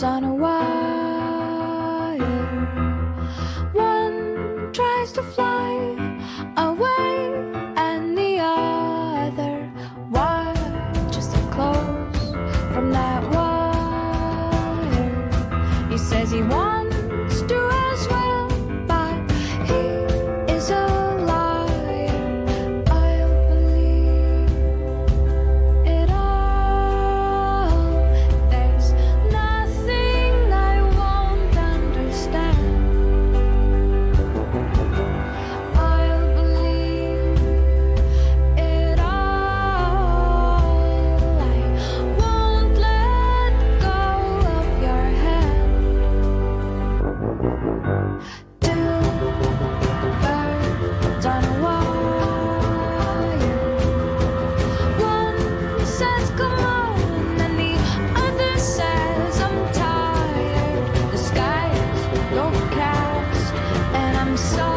on a wire. One tries to fly away, and the other watches it close from that wire. He says he wants to as well, but he is a liar. I'll believe it all. There's nothing I won't understand. I'll believe it all. I won't let go of your hand. Two birds on a wire. One says come on, and the other says I'm tired. The sky is overcast, and I'm sorry.